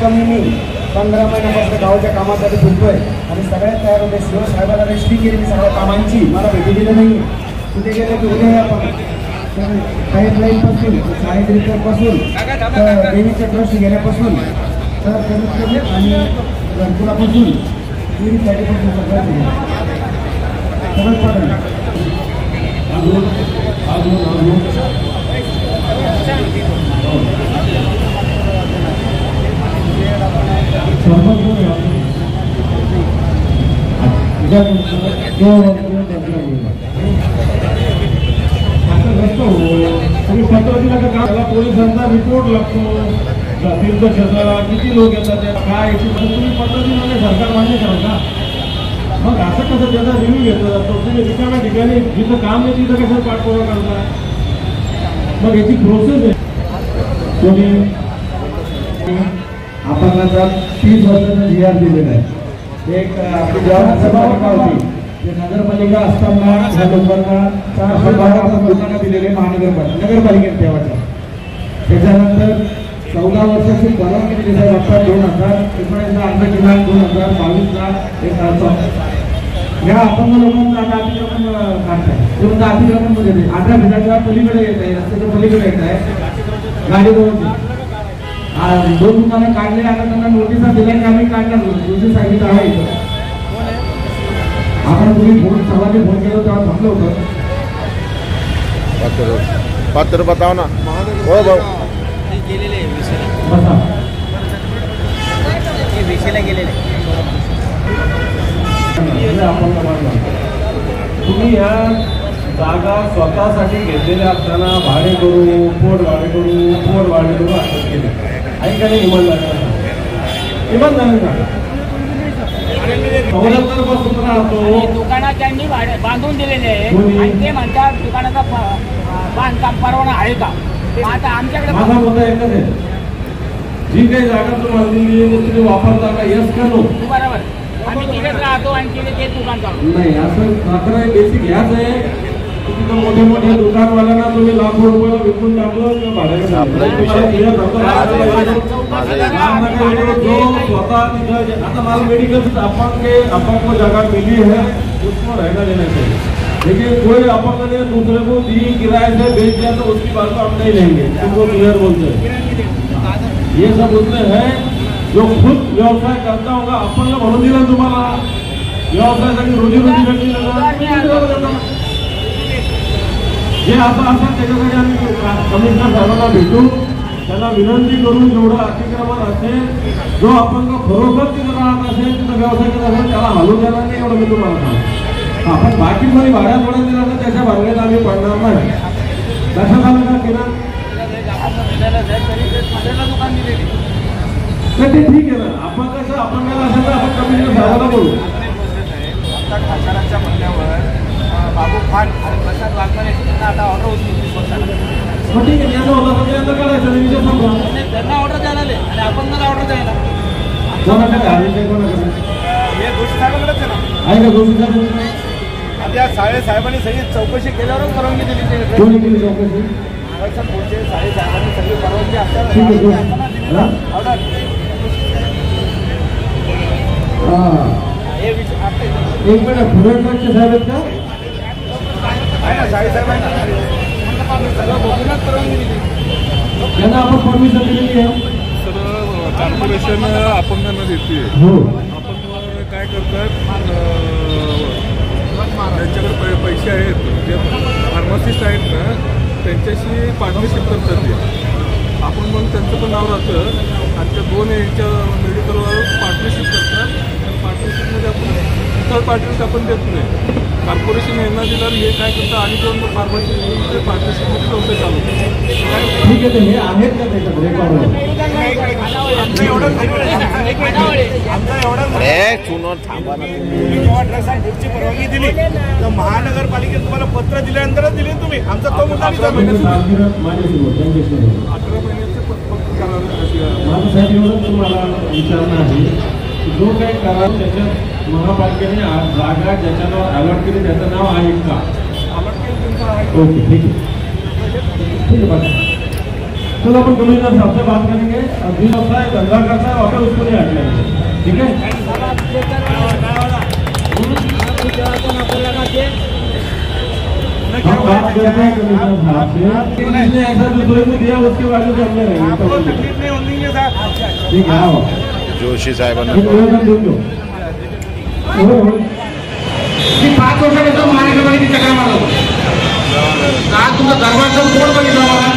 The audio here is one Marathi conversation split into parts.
कमी मी 15 महिन्यापासून गावाच्या कामासाठी फिरतोय आणि सगळ्यात तयार होते. साहेबाला रेस्ट्री केली मी सगळ्या कामांची, मला भेटी दिलं नाही. तिथे गेलं की उद्या आपण पाईपलाईनपासून शाळेत रिपेअरपासून तर देवीच्या ट्रस्ट घेण्यापासून तर कमीत आणि घरकुलापासून विहिरीसाठीपासून सगळं पडलं. पोलिसांचा रिपोर्ट लागतो, तीर्थक्षेत्राला किती लोक येतात, काय तुम्ही पद्धतीने सरकार मान्य करा का? मग असं कसं त्याचा रिव्ह्यू घेतला जातो? तुम्ही रिकाम्या ठिकाणी जिथं काम नाही तिथं कसं पाठपुरावा करता? मग याची प्रोसेस आहे. कोणी आपण 30 वर्षाचा जी आर दिलेला आहे. एक आपली नगरपालिका होती, ते नगरपालिका असताना ह्या लोकांना 412 लोकांना दिलेले नगरपालिकेने ठेवायचं. त्याच्यानंतर 14 वर्षाची परवानगी दिली साहेब. आता 2019 आमचा किमान 2022ला एक या अपंग लोकांचा आता अतिक्रमण काढताय. पूर्ण अतिक्रमणमध्ये 18 फुटाच्या पलीकडे येत आहे, रस्त्याच्या पलीकडे येत आहे गाडी जवळ. 2 दुकानं काढले, आता त्यांना नोटिसा दिल्या की आम्ही काढणार. दुसरी सांगितलं आहे आपण तुम्ही सर्वांनी फोन केला तेव्हा थांबलं होतं. पात्र बताओ ना. हो भाऊ गेलेले तुम्ही ह्या जागा स्वतःसाठी घेतलेल्या असताना भाडे करू, पोट भाडे करू असं केले. ऐकायला इमान झालं का? दुकानात त्यांनी बांधून दिलेले आहे आणि ते म्हणतात दुकानाचा बांधकाम परवाना आहे का? आता आमच्याकडे माझा मुद्दा एकच आहे, जी काही जागा तुम्हाला दिली आहे तुम्ही वापरता का? यस का नो? बरोबर, आम्ही तिथेच राहतो आणि तिथे ते दुकान चालू नाही. असं मात्र बेसिक ह्याच आहे. तिथं मोठे मोठे दुकानवाल्यांना तुम्ही लाखो रुपयाला विकून टाकलं किंवा भाड्याने स्वतः तिथं. आता मला मेडिकल अपंग जागा मिली है, उसको रहना देना चाहिए. लेकिन कोई अपंग ने दूसरे को दी किराए से बेच दिया तो उसकी बात को हम नहीं लेंगे. तुमको क्लियर बोलते हैं. ये सब उसमें है जो खुद व्यवसाय करता होगा. अपंग म्हणून दिला तुम्हाला व्यवसायासाठी रोजीरोटी भेटली. जे असं त्याच्यासाठी आम्ही कमिशनर साहेबांना भेटून त्याला विनंती करून जेवढं अतिक्रमण असेल, जो अपंग खरोखर तिथं राहत असेल, तिथं व्यवसाय करत असेल त्याला हलू देणार नाही. एवढं मी तुम्हाला सांगतो. आपण बाकी कोणी भाड्यात पडत दिला तर त्याच्या भाड्यात आम्ही पडणार नाही. लक्षात आलं का? केलं तर ते ठीक आहे ना. आपण कसं अपंगाला असेल तर आपण कमिशनर साहेबांना बोलू. खासदारांच्या म्हणण्यावर बाबू फाट आणि प्रसाद वाघमारे यांना आता ऑर्डर होती. ठीक आहे, यांना होता तर यांना करायचं नाही. त्यांना ऑर्डर द्यायला आले आणि अपंगाला ऑर्डर द्यायला कोणाकडे आले? कोणाकडे? हे दोषी साहेबांकडेच आहे ना. आहे का दोषी साहेब? आता साहेबांनी सगळी चौकशी केल्यावरच परवानगी दिली. कोणी केली चौकशी? पुढचे साहेबांनी सगळी परवानगी ऑर्डर एक मिनिट. फुलटचे साहेब आहेत का? सगळं बघूनच परवानगी दिली. त्यांना आपण परमिशन दिलेली आहे. कॉर्पोरेशन अपंगांना देते. हो. आपण काय करतात, त्यांच्याकडे पैसे आहेत, जे फार्मासिस्ट आहेत ना त्यांच्याशी पार्टनरशिप करतात ते. आपण मग त्यांचं पण नाव राहतं आणि त्या 2 यांच्या मेडिकलवर पार्टनरशिप करतात. पार्टनरशिपमध्ये आपण थर्ड पार्टीला आपण देत नाही. कॉर्पोरेशन यांना दिलं हे काय करतं आणि दोन फार्मसी पार्टनरशिपमध्ये व्यवसाय चालू. ठीक आहे, हे आहेत का त्याच्यात रेकॉर्ड? पुढची परवानगी दिली तर महानगरपालिकेत तुम्हाला पत्र दिल्यानंतरच दिले तुम्ही. आमचा तो मुद्दा 11 महिन्याचे माझं साहेब एवढंच तुम्हाला विचारणं आहे, जो काही करा त्याच्यात महापालिकेने जागा ज्याच्यावर अलॉट केली त्याचं नाव आहे का? अलॉट केलं त्यांचं आहे. ओके, ठीक आहे, ठीक आहे. चलो अपन कमिश्नर साहब से बात करेंगे और जिस होता है धंधा करता है वापस उसको नहीं हटना है, ठीक है। हम बात करते हैं कमिश्नर साहब से, किसने ऐसा दूसरे को दिया उसके बारे में हमने रहेंगे, तकलीफ नहीं होनी है साहब, ठीक है। आओ जोशी साहेबांना 5 वर्षापासून महानगरपालिकेची चक्कर मारत होतो. आज तुमचा दरबारचा बोर्ड बघितला मला,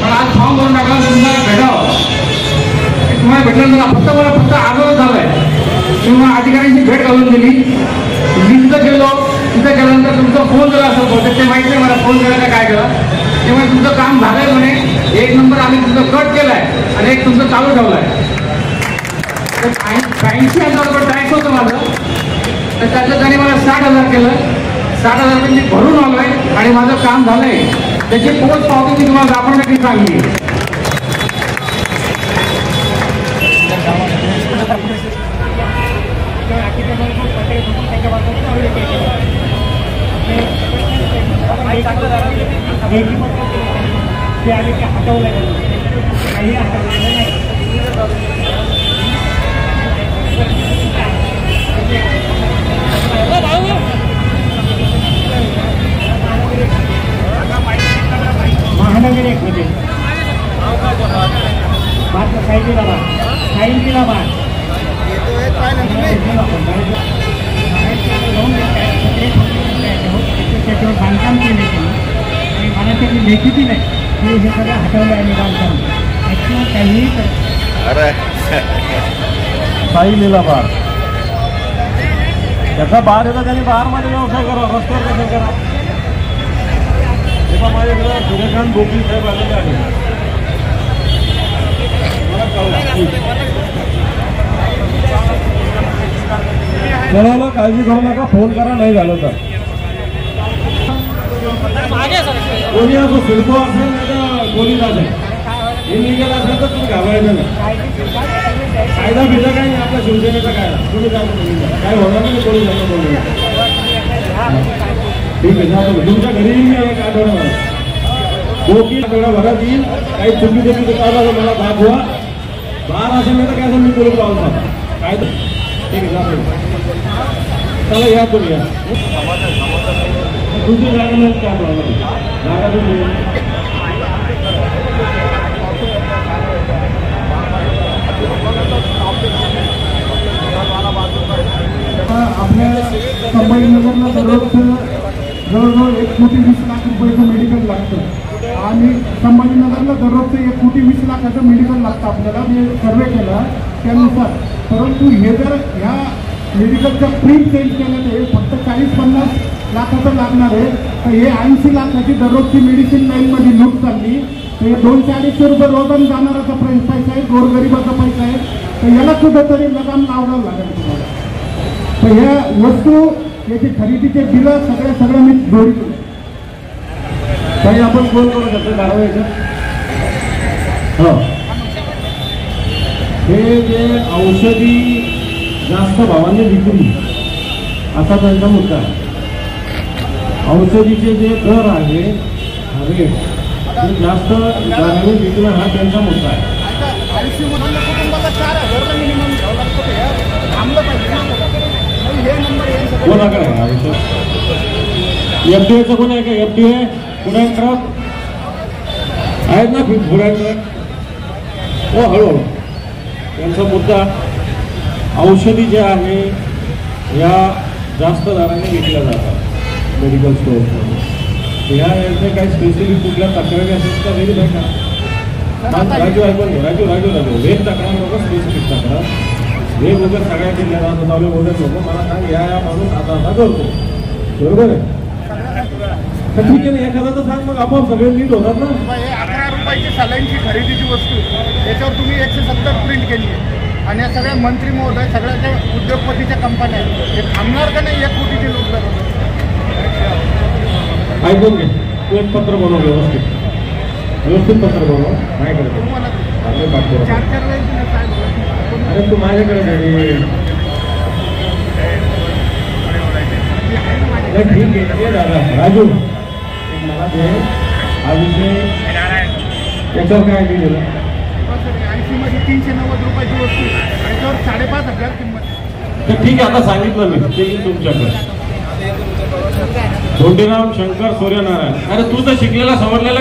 पण आज फॉर्म भरून टाकला तुम्हाला भेटावं. तुम्हाला भेटल्यानंतर फक्त आग्रह झालाय किंवा अधिकाऱ्यांची भेट घालून दिली. मी तिथं गेलो, तिथं गेल्यानंतर तुमचा फोन जरा असं बहुतेक ते माहिती नाही मला फोन करायला काय केला. तेव्हा तुमचं काम झालंय म्हणे, 1 नंबर आम्ही तुमचं कट केलाय आणि 1 तुमचं चालू ठेवलाय. 80,000 रुपये टॅक्स होतं माझं, तर त्यातलं त्याने मला 60,000 केलं. 60,000 रुपये मी भरून आलोय आणि माझं काम झालंय. त्याची पोच पावती मी तुम्हाला दाखवण्यासाठी सांगली. महानगर एक होते बात साईडला बात त्याच्यावर बांधकाम केले आणि मला त्याची लेखीची नाही हे सगळं हटवलं आहे बांधकाम त्याच्यावर काहीही अरे साई लीलाबार त्याचा बार येतो त्यांनी बारमध्ये व्यवसाय करा, रस्त्यावर कसं करा. तेव्हा माझ्याकडे सूर्यकांत गोपी साहेब आलेले आहे. कोणाला काळजी करू नका, फोन करा नाही झालं तर. कोणी असं शिल्प असेल नाही तर कोणीच असेल, इलिगल असेल तर तुम्ही घाबरायचं नाही. कायदा बिजा काही नाही आपल्या शिवसेनेचा कायदा, कोणी जाणं काय होणार नाही, कोणी जाणं बोलू. ठीक आहे जातो, तुमच्या घरी मी एक आठवड्यावर गोपी आठवड्याभरात येईल. काही चुकी चालू मला दाखवा, बार असेल नाही तर काय मी बोलून राहून जातो काय तर. ठीक आहे जातो, चला या तुम्ही या. तुमची जागा नाही काय प्रॉब्लेम, जागा तुम्ही आपल्या संभाजीनगरला दररोजचं जवळजवळ 1,20,00,000 रुपयाचं मेडिकल लागतं आणि संभाजीनगरला दररोजचं 1,20,00,000 मेडिकल लागतं आपल्याला. मी सर्वे केला त्यानुसार. परंतु हे जर ह्या मेडिकलच्या प्रीम चेंज केलं तर हे फक्त 40-50 लाखाचं लागणार आहे. तर हे 80 लाखाची दररोजची मेडिसिन लाईनमध्ये लूट चालली. तर हे 200-250 रुपये रोजानं जाणाराचा पैसा आहे, गोरगरिबाचा पैसा आहे. तर याला कुठंतरी लगाम लावावं लागेल तुम्हाला. तर ह्या वस्तू याची खरेदीचे बिलं सगळं मी जोडतो. काही आपण फोन करू शकतो कारवाईचं. हो, हे जे औषधी जास्त भावाने विक्री असा त्यांचा मुद्दा आहे. औषधीचे जे दर आहे रेट ते जास्त दराने विकणं हा त्यांचा मुद्दा आहे. कोणाकडे आहे आयुष्य? FDAचं कोण आहे का? FDA फूड अँड ड्रग आहेत ना, फूड अँड ड्रग. हो हळूहळू त्यांचा मुद्दा औषधी जे आहे या जास्त दराने विकल्या जातात मेडिकल स्टोअर्समध्ये. ह्या यांचे काही स्पेसिफिक कुठल्या तक्रारी असेल तर व्हेरीफाय करा. राजू ऐकून घे, राजू वेग तक्रार नको, स्पेसिफिक तक्रार वेग वगैरे सगळ्या जिल्ह्यात आता चालू बोलत नको. मला सांग या माणूस आता करतो, बरोबर आहे. तर ठीक आहे ना, एखादा तर सांग, मग आपोआप सगळे नीट होतात ना. 11 रुपयाची सलाईनची खरेदीची वस्तू त्याच्यावर तुम्ही 170 प्रिंट केली आहे आणि या सगळ्या मंत्री महोदय सगळ्या ज्या उद्योगपतीच्या कंपन्या आहेत हे थांबणार का नाही 1 कोटीची लूट करत? ऐकून घे, तू एक पत्र बनव व्यवस्थित पत्र बनव. नाही करत 4-4 वेळेस अरे तू माझ्याकडे ठीक आहे दादा. राजू मला दे हा विषय त्याच्यावर काय दिलेलं? 80 मध्ये 390 रुपयाची वस्तू त्याच्यावर 5,500 किंमत. तर ठीक आहे, आता सांगितलं मी ते येईल तुमच्याकडे. धोंडीराम शंकर सूर्यनारायण. अरे तू तर शिकलेला सवरलेला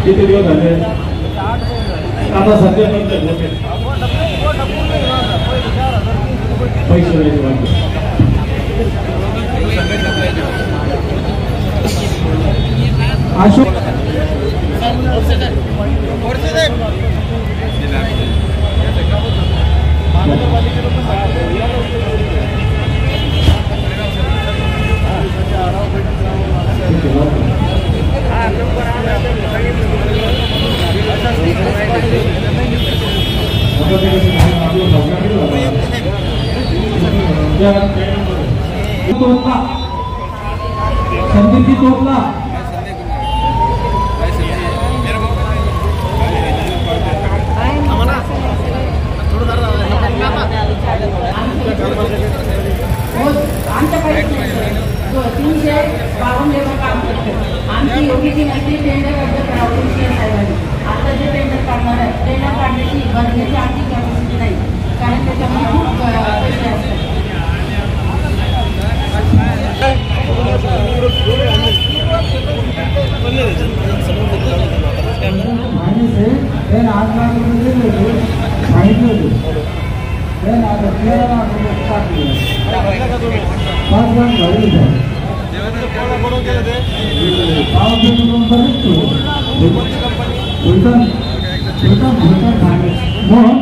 किती दिवस झाले आता सध्या पैसे अशोक संदीपजी तोपला आमच्याकडे 352 लेबर काम करतो. आमची योगीची नसती टेंडर रद्द करावं साहेबांनी. आता जे टेंडर काढणार आहे टेंडर काढण्याची भरण्याची आमची कॅपॅसिटी नाही, कारण त्याच्यामध्ये खूप पैसे असतात. मोहन